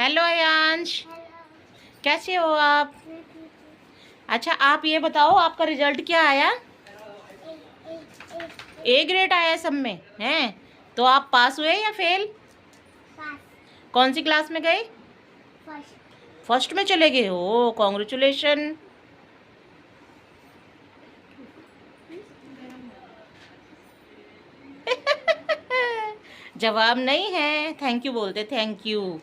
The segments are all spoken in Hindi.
हेलो अयांश, कैसे हो आप? अच्छा, आप ये बताओ आपका रिजल्ट क्या आया? ए ग्रेड आया सब में हैं? तो आप पास हुए या फेल? कौन सी क्लास में गए? फर्स्ट में चले गए हो, कॉन्ग्रेचुलेशन। जवाब नहीं है, थैंक यू बोलते, थैंक यू।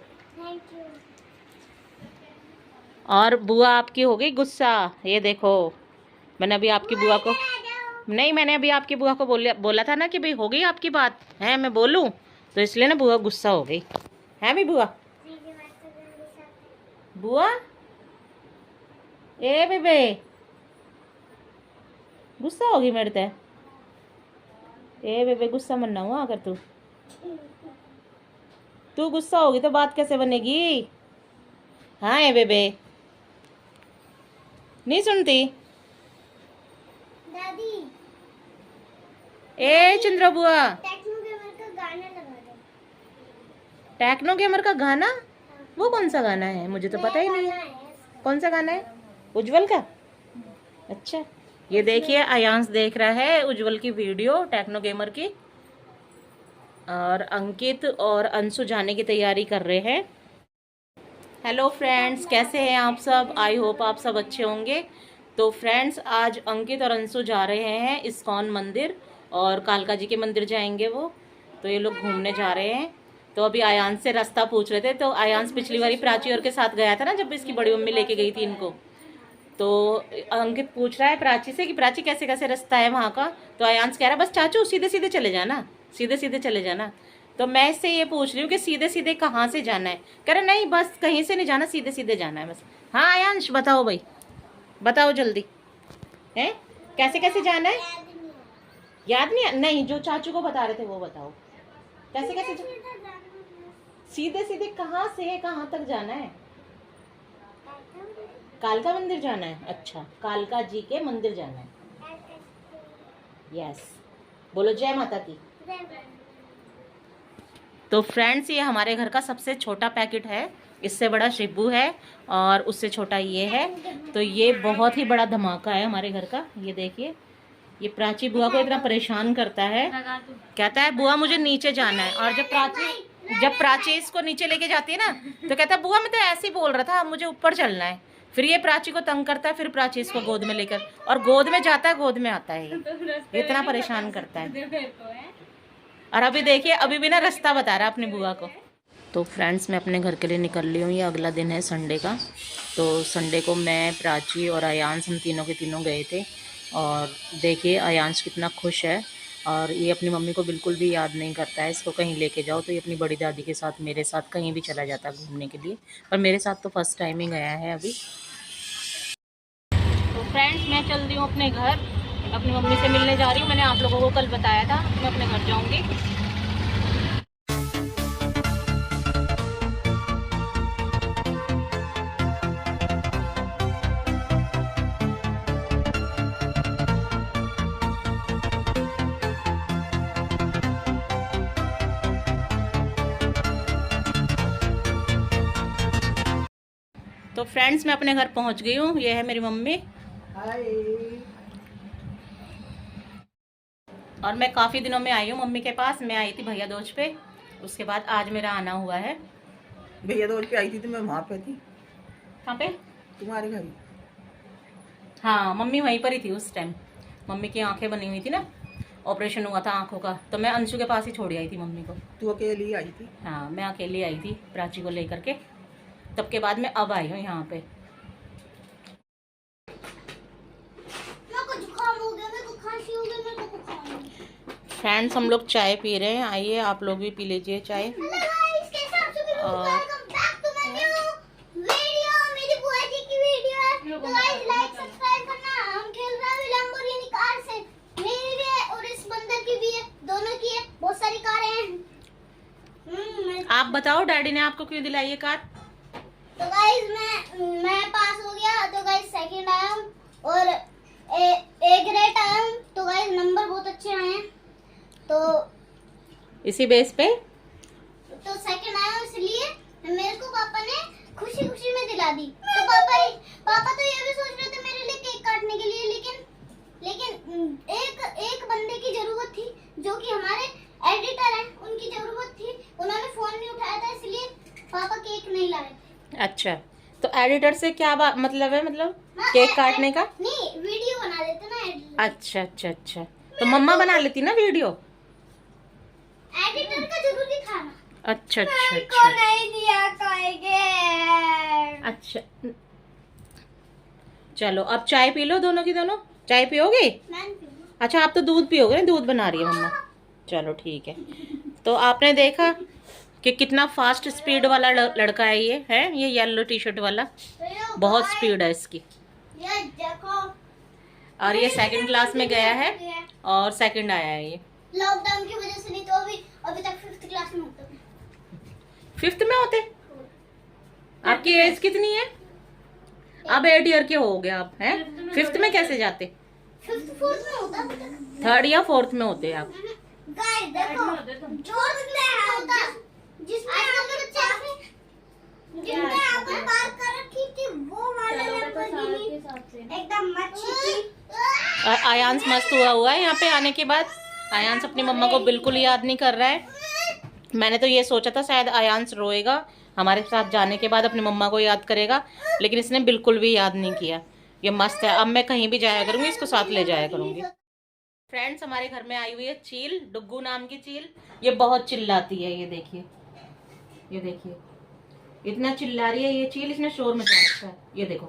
और बुआ आपकी हो गई गुस्सा, ये देखो। मैंने अभी आपकी बुआ को मैंने अभी आपकी बुआ को बोला था ना कि भाई हो गई आपकी बात है, मैं बोलूं तो इसलिए ना बुआ गुस्सा हो गई है। भी बुआ बुआ ए बेबे गुस्सा होगी मेरे ते। ए बेबे गुस्सा मत ना हुआ अगर तू गुस्सा होगी तो बात कैसे बनेगी? हाँ ए बेबे नहीं सुनती दादी। ए चंद्रा बुआ, टेक्नो गेमर का गाना लगा दो। टेक्नो गेमर का गाना? वो कौन सा गाना है? मुझे तो पता ही नहीं है। कौन सा गाना है? उज्जवल का? अच्छा, ये देखिए अयांश देख रहा है उज्जवल की वीडियो टेक्नो गेमर की, और अंकित और अंशु जाने की तैयारी कर रहे हैं। हेलो फ्रेंड्स, कैसे हैं आप सब? आई होप आप सब अच्छे होंगे। तो फ्रेंड्स, आज अंकित और अंशु जा रहे हैं इस्कॉन मंदिर, और कालका जी के मंदिर जाएंगे वो। तो ये लोग घूमने जा रहे हैं। तो अभी आयांश से रास्ता पूछ रहे थे। तो आयांश पिछली बारी प्राची और के साथ गया था ना, जब इसकी बड़ी मम्मी लेके गई थी इनको। तो अंकित पूछ रहा है प्राची से कि प्राची कैसे कैसे रास्ता है वहाँ का। तो आयांश कह रहा है बस चाचू सीधे सीधे चले जाना, सीधे सीधे चले जाना। तो मैं इससे ये पूछ रही हूँ कि सीधे सीधे कहाँ से जाना है? कह रहा नहीं बस कहीं से नहीं जाना, सीधे सीधे जाना है बस। हाँ आयांश बताओ भाई, बताओ जल्दी है कैसे कैसे जाना है? याद नहीं? नहीं, जो चाचू को बता रहे थे वो बताओ, कैसे कैसे सीधे सीधे कहाँ से कहाँ तक जाना है? कालका मंदिर जाना है। अच्छा, कालका जी के मंदिर जाना है। यस, बोलो जय माता की। तो फ्रेंड्स, ये हमारे घर का सबसे छोटा पैकेट है, इससे बड़ा शिब्बू है और उससे छोटा ये है। तो ये बहुत ही बड़ा धमाका है हमारे घर का। ये देखिए, ये प्राची बुआ को इतना परेशान करता है, कहता है बुआ मुझे नीचे जाना है। और जब प्राची इसको नीचे लेके जाती है ना, तो कहता है बुआ मैं तो ऐसे ही बोल रहा था, मुझे ऊपर चलना है। फिर ये प्राची को तंग करता है, फिर प्राची इसको गोद में लेकर, और गोद में जाता है गोद में आता है, ये इतना परेशान करता है। और अभी देखिए, अभी भी ना रास्ता बता रहा है अपनी बुआ को। तो फ्रेंड्स, मैं अपने घर के लिए निकल रही हूँ। ये अगला दिन है संडे का। तो संडे को मैं, प्राची और अयांश, हम तीनों के तीनों गए थे। और देखिए अयांश कितना खुश है, और ये अपनी मम्मी को बिल्कुल भी याद नहीं करता है। इसको कहीं लेके जाओ तो ये अपनी बड़ी दादी के साथ, मेरे साथ कहीं भी चला जाता है घूमने के लिए। पर मेरे साथ तो फर्स्ट टाइम ही गया है अभी। तो फ्रेंड्स, मैं चल रही हूँ अपने घर, अपनी मम्मी से मिलने जा रही हूँ। मैंने आप लोगों को कल बताया था मैं अपने घर जाऊँगी। तो फ्रेंड्स, मैं अपने घर पहुंच गई हूँ। ये है मेरी मम्मी। और मैं काफ़ी दिनों में आई हूँ मम्मी के पास। मैं आई थी भैया दूज पे, उसके बाद आज मेरा आना हुआ है। भैया दूज पे आई थी तो मैं वहाँ पे थी। कहाँ पे? तुम्हारे घर। हाँ, मम्मी वहीं पर ही थी उस टाइम। मम्मी की आंखें बनी हुई थी ना, ऑपरेशन हुआ था आंखों का, तो मैं अंशु के पास ही छोड़ आई थी मम्मी को। तू अकेली आई थी? हाँ, मैं अकेली आई थी प्राची को लेकर के। तब के बाद मैं अब आई हूँ यहाँ पे। फ्रेंड्स, हम लोग चाय पी रहे हैं। आइए आप लोग भी पी लीजिए चाय। और आप बताओ डैडी ने आपको क्यों दिलाई ये कार? तो गाइस मैं पास हो गया। तो गाइस सेकंड आया हूँ और ए ग्रेड आया हूँ। तो गाइस नंबर बहुत अच्छे आए हैं। तो इसी बेस पे तो सेकंड आया हूँ, इसलिए मेरे को पापा ने दी। तो पापा तो ये भी सोच रहे थे मेरे लिए केक काटने के लिए, लेकिन एक बंदे की जरूरत थी जो कि हमारे एडिटर हैं, उनकी जरूरत थी। उन्होंने फोन नहीं उठाया था, इसलिए पापा केक नहीं लाए थे। अच्छा, तो एडिटर से क्या मतलब है, मतलब केक काटने का? नहीं, वीडियो बना देते ना एडिटर। अच्छा अच्छा अच्छा, तो मम्मा बना लेती ना वीडियो। एडिटर का जरूरी था ना। अच्छा अच्छा को अच्छा नहीं दिया कहेंगे। अच्छा, चलो अब चाय पी लो दोनों की दोनों। चाय पियोगे? अच्छा, आप तो दूध पियोगे ना, दूध बना रही है मम्मा। चलो ठीक है। तो आपने देखा कि कितना फास्ट स्पीड वाला लड़का है ये येलो टी शर्ट वाला, बहुत स्पीड है इसकी। ये देखो, और ये सेकंड क्लास में गया है और सेकंड आया है ये। लॉकडाउन की वजह से, नहीं तो अभी तक 5th क्लास में होता। 5th में होते? आपकी एज कितनी है? अब 8 ईयर के हो गए आप, हैं? 5th में कैसे जाते? 5th 4th में होता। 3rd या 4th में होते आप? गाइस देखो, 4th में होता, जिसमें आपने बात कर रखी थी वो वाला लैम्बोर्गिनी एकदम मच्छी थी। और आयांश मस्त हुआ है यहाँ पे आने के बाद। आयांश अपनी मम्मा को बिल्कुल याद नहीं कर रहा है। मैंने तो ये सोचा था शायद आयांश रोएगा, हमारे साथ जाने के बाद अपनी मम्मा को याद करेगा, लेकिन इसने बिल्कुल भी याद नहीं किया। ये मस्त है। अब मैं कहीं भी जाया करूँगी इसको साथ ले जाया करूँगी। फ्रेंड्स, हमारे घर में आई हुई है चील, डुग्गू नाम की चील। ये बहुत चिल्लाती है, ये देखिए, ये देखिए, इतना चिल्ला रही है ये चील, इसने शोर मचा रखा है। ये देखो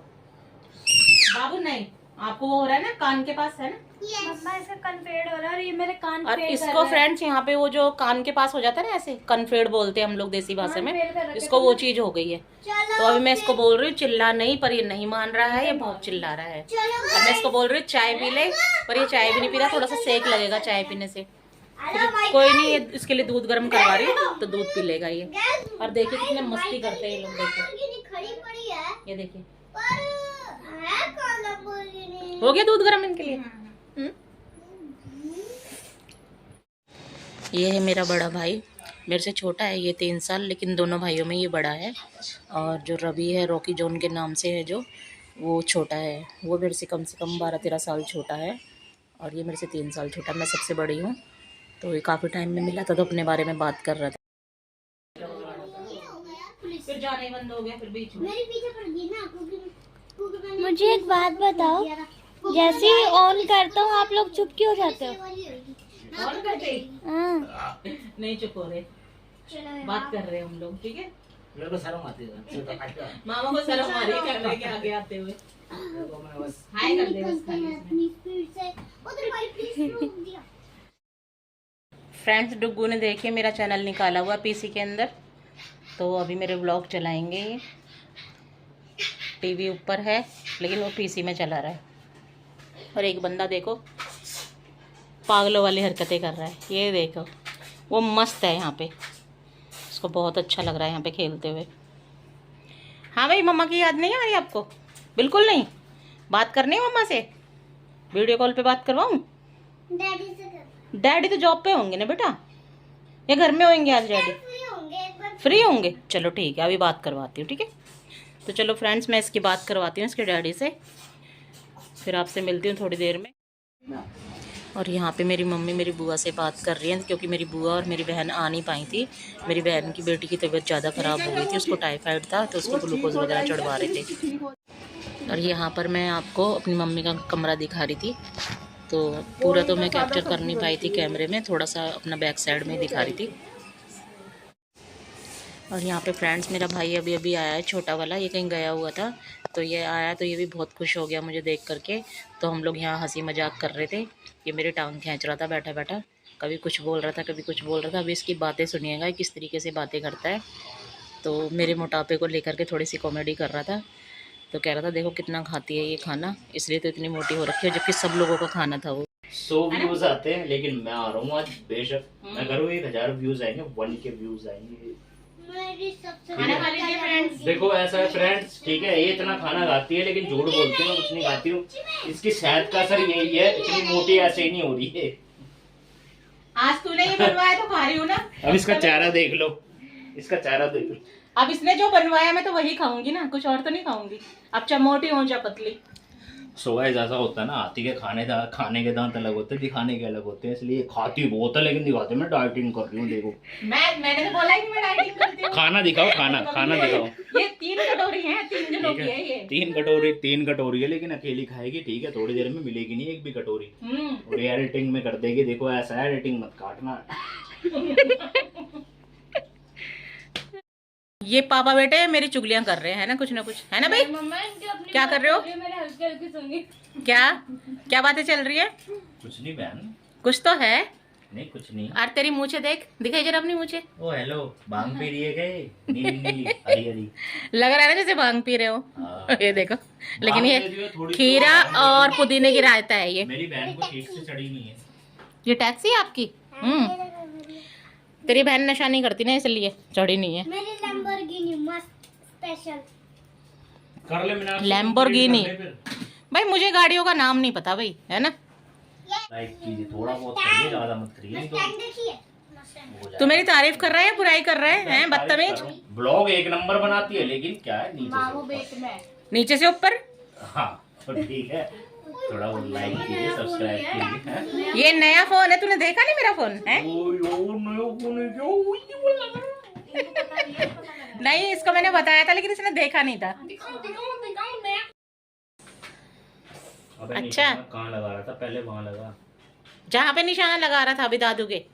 बाबू, नहीं आपको वो हो रहा है ना, कान के पास है ना? मम्मा इसका कान फेड हो रहा है और ये मेरे कान और इसको फ्रेंड्स यहाँ पे वो जो कान के पास हो जाता है ना, ऐसे कनफेड बोलते हैं हम लोग देसी भाषा में, इसको वो चीज हो गई है। तो अभी मैं इसको बोल रही हूँ चिल्ला नहीं, पर ये नहीं मान रहा है, ये बहुत चिल्ला रहा है। अब मैं इसको बोल रही हूँ चाय पी ले, पर ये चाय भी नहीं पी रहा। थोड़ा सा सेक लगेगा चाय पीने से। कोई नहीं, ये इसके लिए दूध गर्म करवा रही हूँ तो दूध पी लेगा ये। और देखिए कितने मस्ती करते हैं ये लोग, देखिए, ये देखिए हो गया दूध गर्म इनके लिए। ये है मेरा बड़ा भाई, मेरे से छोटा है ये 3 साल, लेकिन दोनों भाइयों में ये बड़ा है। और जो रवि है, रॉकी जॉन के नाम से है जो, वो छोटा है। वो मेरे से कम 12-13 साल छोटा है, और ये मेरे से 3 साल छोटा। मैं सबसे बड़ी हूँ। तो ये काफ़ी टाइम में मिला था तो अपने बारे में बात कर रहा था। फिर जाना ही बंद हो गया, फिर बीच में। मुझे एक बात बताओ, जैसे ही ऑन करता हूँ आप लोग चुप क्यों हो जाते हो? ऑन करते? हाँ। नहीं चुप हो रहे, बात कर रहे हैं हम लोग, ठीक है। मेरे को शर्म आती है। मामा को शर्म आ रही है कैमरे के आगे आते हुए। हाय कर दे बस। फ्रेंड्स, डुग्गू ने देखिए मेरा चैनल निकाला हुआ पीसी के अंदर, तो अभी मेरे व्लॉग चलाएंगे ये। टीवी ऊपर है लेकिन वो पीसी में चला रहा है। और एक बंदा देखो पागलों वाली हरकतें कर रहा है, ये देखो, वो मस्त है यहाँ पे, उसको बहुत अच्छा लग रहा है यहाँ पे खेलते हुए। हाँ भाई, मम्मा की याद नहीं आ रही आपको? बिल्कुल नहीं? बात करनी है मम्मा से? वीडियो कॉल पे बात करवाऊँ? डैडी से कर। डैडी तो जॉब पे होंगे ना बेटा, या घर में होंगे आज डैडी? फ्री होंगे, चलो ठीक है, अभी बात करवाती हूँ, ठीक है। तो चलो फ्रेंड्स, मैं इसकी बात करवाती हूँ इसके डैडी से, फिर आपसे मिलती हूँ थोड़ी देर में। और यहाँ पे मेरी मम्मी मेरी बुआ से बात कर रही है, क्योंकि मेरी बुआ और मेरी बहन आ नहीं पाई थी। मेरी बहन की बेटी की तबीयत ज़्यादा ख़राब हो गई थी, उसको टाइफाइड था, तो उसको ग्लूकोज वगैरह चढ़वा रहे थे। और यहाँ पर मैं आपको अपनी मम्मी का कमरा दिखा रही थी, तो पूरा तो मैं कैप्चर कर नहीं पाई थी कैमरे में, थोड़ा सा अपना बैक साइड में दिखा रही थी। और यहाँ पे फ्रेंड्स, मेरा भाई अभी अभी आया है, छोटा वाला, ये कहीं गया हुआ था, तो ये आया तो ये भी बहुत खुश हो गया मुझे देख करके। तो हम लोग यहाँ हंसी मजाक कर रहे थे। ये मेरी टांग खींच रहा था बैठा बैठा, कभी कुछ बोल रहा था कभी कुछ बोल रहा था। अभी इसकी बातें सुनिएगा किस तरीके से बातें करता है। तो मेरे मोटापे को लेकर के थोड़ी सी कॉमेडी कर रहा था, तो कह रहा था देखो कितना खाती है ये खाना, इसलिए तो इतनी मोटी हो रखी है, जबकि सब लोगों का खाना था वो। 100 व्यूज आते हैं, लेकिन मैं आ रहा हूँ आज, बेशक मैं करूँ 1000 व्यूज आएंगे, 1K व्यूज आएंगे। खाना खा लीजिए फ्रेंड्स। देखो ऐसा है फ्रेंड्स, ठीक है, ये इतना खाना खाती है लेकिन झूठ बोलती है, मैं कुछ नहीं खाती हूँ। इसकी सेहत का असर यही है, इतनी मोटी ऐसे ही नहीं हो रही है। आज तूने ये बनवाया तो खा रही हूँ ना। अब इसका चेहरा देख लो, इसका चेहरा देख लो। अब इसने जो बनवाया मैं तो वही खाऊंगी ना, कुछ और तो नहीं खाऊंगी। अब चाहे मोटी हो चाहे पतली। सो गाइस ऐसा होता है ना, हाथी के खाने के दांत अलग होते हैं, दिखाने के अलग होते हैं, इसलिए खाती बहुत है लेकिन दिखाते मैं डाइटिंग कर रही हूँ। देखो मैंने तो बोला ही नहीं मैं डाइटिंग करती हूँ। खाना दिखाओ, खाना दिखाओ। ये 3 कटोरी है, 3 जनों की है ये। 3 कटोरी है, लेकिन अकेली खाएगी ठीक है, थोड़ी देर में मिलेगी नहीं एक भी कटोरी। और ये एडिटिंग में कर देगी। देखो ऐसा है, एडिटिंग मत काटना। ये पापा बेटे मेरी चुगलियां कर रहे हैं ना कुछ, है ना भाई? क्या कर रहे हो? क्या बातें चल रही है? कुछ नहीं बहन, कुछ तो है। नहीं कुछ नहीं। और तेरी मूछे देख, दिखाई जरा अपनी मूछे। ओ हेलो, भांग पी रही है गए? नीली नीली हरी हरी लग रहा है ना जैसे भांग पी रहे हो। हाँ। ये देखो, लेकिन ये थोड़ी खीरा और पुदीने की रायता है ये। मेरी बहन को ठीक से चढ़ी नहीं है। ये टैक्सी है आपकी? तेरी बहन नशा नहीं करती ना, इसलिए चढ़ी नहीं है। मेरी लैम्बोर्गिनी मस्त स्पेशल। कर ले मीनाक्षी, लैम्बोर्गिनी। कर ले फिर। भाई मुझे गाड़ियों का नाम नहीं पता भाई, है ना? लाइक कीजिए, थोड़ा बहुत करिए, ज्यादा मत करिए। नहीं तो स्टैंड देखिए। हो जाएगा। तू मेरी तारीफ कर रहा है या बुराई कर रहा है बदतमीज? ब्लॉग एक नंबर बनाती है, लेकिन क्या है नीचे नीचे से ऊपर। हाँ तो ठीक है, थोड़ा वो लाइक कीजिए, सब्सक्राइब कीजिए। ये नया फोन है, तूने देखा नहीं मेरा फोन है? नहीं, इसको मैंने बताया था लेकिन इसने देखा नहीं था। अबे अच्छा। निशाना कहाँ लगा रहा था? पहले वहाँ लगा जहाँ पे निशाना लगा रहा था अभी दादू के।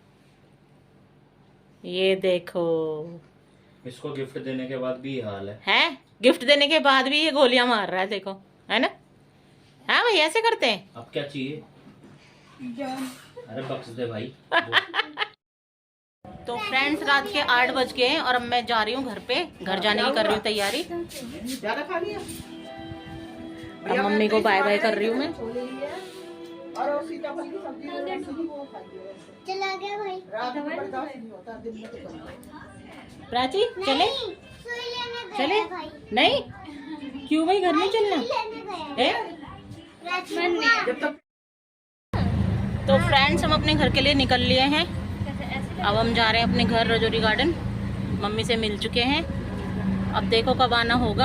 ये देखो, इसको गिफ्ट देने के बाद भी ये हाल है। गिफ्ट देने के बाद भी ये गोलियां मार रहा है, देखो, है ना? हाँ भाई, ऐसे करते हैं। अब क्या चाहिए? अरे बख्श दे भाई। तो फ्रेंड्स, रात के 8 बज गए हैं और अब मैं जा रही हूँ घर पे। घर जाने की कर रही हूँ तैयारी। ज्यादा खा लिया। अब मम्मी को बाय बाय कर रही हूँ मैं। और वो सीताफल की सब्जी वो खाइए। चला गया भाई। रात में बर्दाश्त नहीं होता, दिन में तो करना है। प्राची चले? सुई लेने गया चले? भाई। नहीं, क्यों भाई? घर नहीं चलना लेने गया है? जब तक तो फ्रेंड्स, हम अपने घर के लिए निकल लिए हैं। अब हम जा रहे हैं अपने घर, रजौरी गार्डन। मम्मी से मिल चुके हैं। अब देखो कब आना होगा।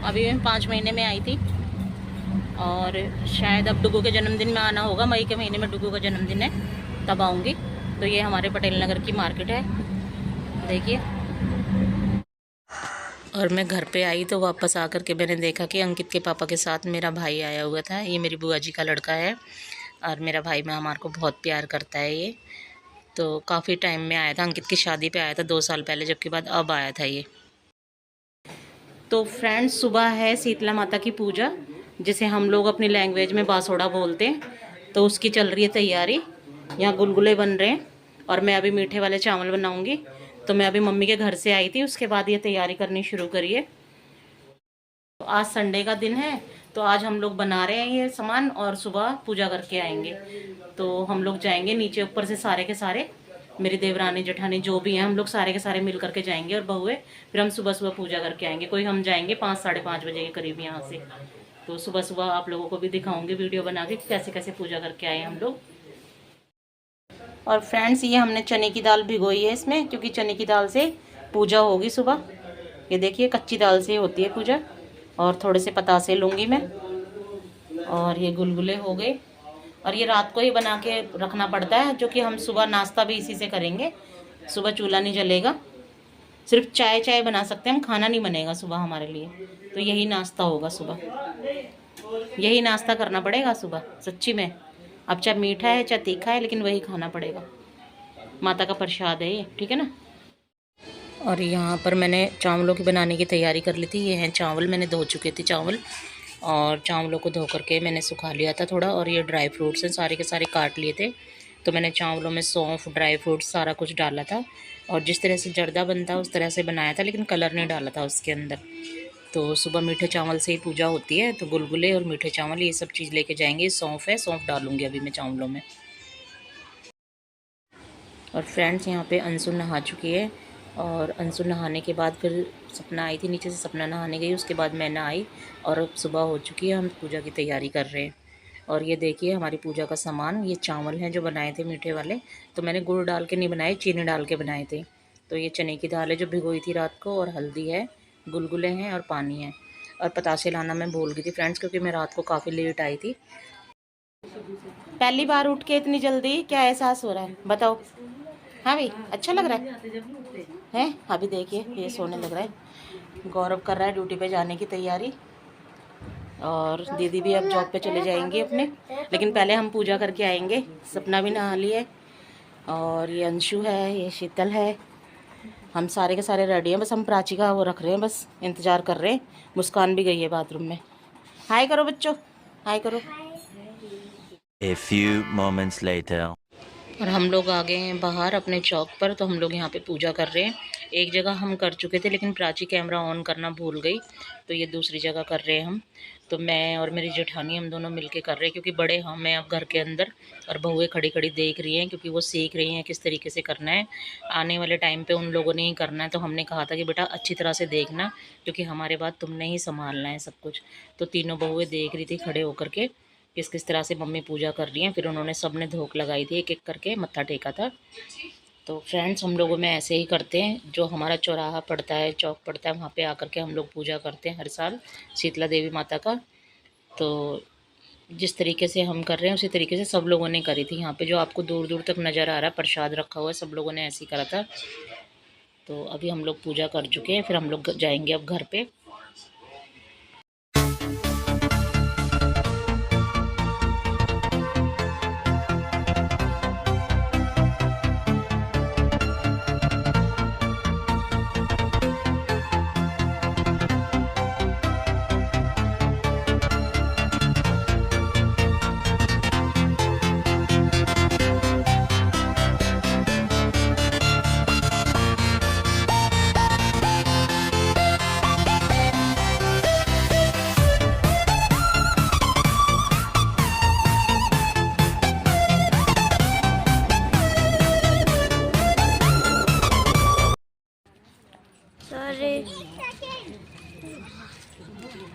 अभी मैं 5 महीने में आई थी और शायद अब डुगू के जन्मदिन में आना होगा। मई के महीने में डुगू का जन्मदिन है, तब आऊँगी। तो ये हमारे पटेल नगर की मार्केट है, देखिए। और मैं घर पे आई तो वापस आकर के मैंने देखा कि अंकित के पापा के साथ मेरा भाई आया हुआ था। ये मेरी बुआ जी का लड़का है और मेरा भाई में हमारे को बहुत प्यार करता है ये। तो काफ़ी टाइम में आया था, अंकित की शादी पे आया था 2 साल पहले, जबकि बाद अब आया था ये। तो फ्रेंड्स, सुबह है शीतला माता की पूजा, जिसे हम लोग अपनी लैंग्वेज में बासोड़ा बोलते हैं। तो उसकी चल रही है तैयारी। यहाँ गुलगुले बन रहे हैं और मैं अभी मीठे वाले चावल बनाऊँगी। तो मैं अभी मम्मी के घर से आई थी, उसके बाद ये तैयारी करनी शुरू करी है। तो आज संडे का दिन है, तो आज हम लोग बना रहे हैं ये सामान और सुबह पूजा करके आएंगे। तो हम लोग जाएंगे नीचे, ऊपर से सारे के सारे मेरी देवरानी जेठानी जो भी हैं, हम लोग सारे के सारे मिल करके जाएंगे और बहुए। फिर हम सुबह सुबह पूजा करके आएंगे। कोई हम जाएंगे 5 साढ़े 5 बजे के करीब यहाँ से। तो सुबह सुबह आप लोगों को भी दिखाऊंगी वीडियो बना के कैसे कैसे पूजा करके आए हम लोग। और फ्रेंड्स, ये हमने चने की दाल भिगोई है इसमें, क्योंकि चने की दाल से पूजा होगी सुबह। ये देखिए, कच्ची दाल से होती है पूजा। और थोड़े से पतासे लूँगी मैं। और ये गुलगुले हो गए। और ये रात को ही बना के रखना पड़ता है, जो कि हम सुबह नाश्ता भी इसी से करेंगे। सुबह चूल्हा नहीं जलेगा, सिर्फ चाय बना सकते हैं हम, खाना नहीं बनेगा सुबह हमारे लिए। तो यही नाश्ता होगा सुबह, यही नाश्ता करना पड़ेगा सुबह, सच्ची में। अब चाहे मीठा है चाहे तीखा है, लेकिन वही खाना पड़ेगा। माता का प्रसाद है ये, ठीक है ना। और यहाँ पर मैंने चावलों की बनाने की तैयारी कर ली थी। ये हैं चावल, मैंने धो चुके थे चावल, और चावलों को धो करके मैंने सुखा लिया था थोड़ा। और ये ड्राई फ्रूट्स हैं, सारे के सारे काट लिए थे। तो मैंने चावलों में सौंफ, ड्राई फ्रूट्स सारा कुछ डाला था। और जिस तरह से जर्दा बनता है उस तरह से बनाया था, लेकिन कलर नहीं डाला था उसके अंदर। तो सुबह मीठे चावल से ही पूजा होती है। तो गुलगुले और मीठे चावल ये सब चीज़ लेके जाएंगे। सौंफ है, सौंफ डालूँगी अभी मैं चावलों में। और फ्रेंड्स, यहाँ पे अंशु नहा चुकी है। और अंशु नहाने के बाद फिर सपना आई थी नीचे से, सपना नहाने गई, उसके बाद मैं नहाई। और अब सुबह हो चुकी है, हम पूजा की तैयारी कर रहे हैं। और ये देखिए हमारी पूजा का सामान, ये चावल हैं जो बनाए थे मीठे वाले। तो मैंने गुड़ डाल के नहीं बनाए, चीनी डाल के बनाए थे। तो ये चने की दाल है जो भिगोई थी रात को, और हल्दी है, गुलगुले हैं और पानी है। और पतासे लाना मैं भूल गई थी फ्रेंड्स, क्योंकि मैं रात को काफ़ी लेट आई थी। पहली बार उठ के इतनी जल्दी क्या एहसास हो रहा है बताओ? हाँ भाई, अच्छा लग रहा है? अभी देखिए ये सोने लग रहा है। गौरव कर रहा है ड्यूटी पे जाने की तैयारी, और दीदी भी अब जॉब पे चले जाएंगे अपने। लेकिन पहले हम पूजा करके आएंगे। सपना भी नहा ली है, और ये अंशु है, ये शीतल है, हम सारे के सारे रेडी हैं। बस हम प्राची का वो रख रहे हैं, बस इंतज़ार कर रहे हैं। मुस्कान भी गई है बाथरूम में। हाय करो बच्चों, हाय करो। A few moments later. और हम लोग आ गए हैं बाहर अपने चौक पर, तो हम लोग यहाँ पे पूजा कर रहे हैं। एक जगह हम कर चुके थे, लेकिन प्राची कैमरा ऑन करना भूल गई, तो ये दूसरी जगह कर रहे हैं हम। तो मैं और मेरी जेठानी हम दोनों मिलके कर रहे हैं, क्योंकि बड़े हम हैं अब घर के अंदर, और बहुएं खड़ी खड़ी देख रही हैं, क्योंकि वो सीख रही हैं किस तरीके से करना है। आने वाले टाइम पे उन लोगों ने ही करना है, तो हमने कहा था कि बेटा अच्छी तरह से देखना, क्योंकि हमारे बाद तुमने ही संभालना है सब कुछ। तो तीनों बहुएं देख रही थी खड़े होकर के किस किस तरह से मम्मी पूजा कर रही हैं। फिर उन्होंने सबने धोक लगाई थी, एक एक करके मत्था टेका था। तो फ्रेंड्स, हम लोगों में ऐसे ही करते हैं। जो हमारा चौराहा पड़ता है, चौक पड़ता है, वहाँ पे आकर के हम लोग पूजा करते हैं हर साल शीतला देवी माता का। तो जिस तरीके से हम कर रहे हैं उसी तरीके से सब लोगों ने करी थी। यहाँ पे जो आपको दूर दूर तक नज़र आ रहा है प्रसाद रखा हुआ है, सब लोगों ने ऐसे ही करा था। तो अभी हम लोग पूजा कर चुके हैं, फिर हम लोग जाएंगे अब घर पे।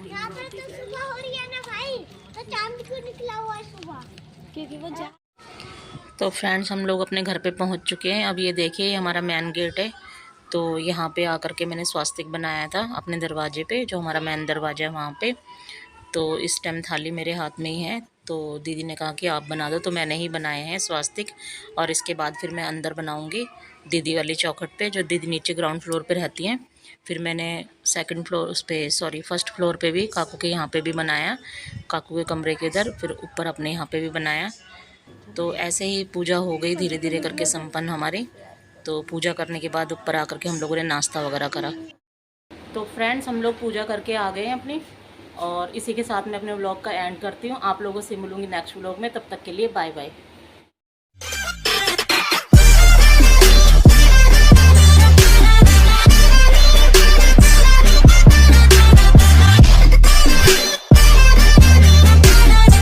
यहाँ पर तो सुबह हो रही है ना भाई, तो चांद क्यों निकला हुआ है सुबह? क्योंकि वो तो फ्रेंड्स, हम लोग अपने घर पे पहुंच चुके हैं। अब ये देखिए, ये हमारा मेन गेट है। तो यहाँ पे आकर के मैंने स्वास्तिक बनाया था अपने दरवाजे पे, जो हमारा मेन दरवाजा है वहाँ पे। तो इस टाइम थाली मेरे हाथ में ही है, तो दीदी ने कहा कि आप बना दो, तो मैंने ही बनाए हैं स्वास्तिक। और इसके बाद फिर मैं अंदर बनाऊँगी दीदी वाली चौखट पे, जो दीदी नीचे ग्राउंड फ्लोर पे रहती हैं। फिर मैंने सेकंड फ्लोर पे, सॉरी फर्स्ट फ्लोर पे भी काकू के यहाँ पे भी बनाया, काकू के कमरे के इधर, फिर ऊपर अपने यहाँ पे भी बनाया। तो ऐसे ही पूजा हो गई धीरे धीरे करके संपन्न हमारी। तो पूजा करने के बाद ऊपर आकर के हम लोगों ने नाश्ता वगैरह करा। तो फ्रेंड्स, हम लोग पूजा करके आ गए हैं अपनी, और इसी के साथ मैं अपने व्लॉग का एंड करती हूँ। आप लोगों से मिलूँगी नेक्स्ट व्लॉग में, तब तक के लिए बाय बाय।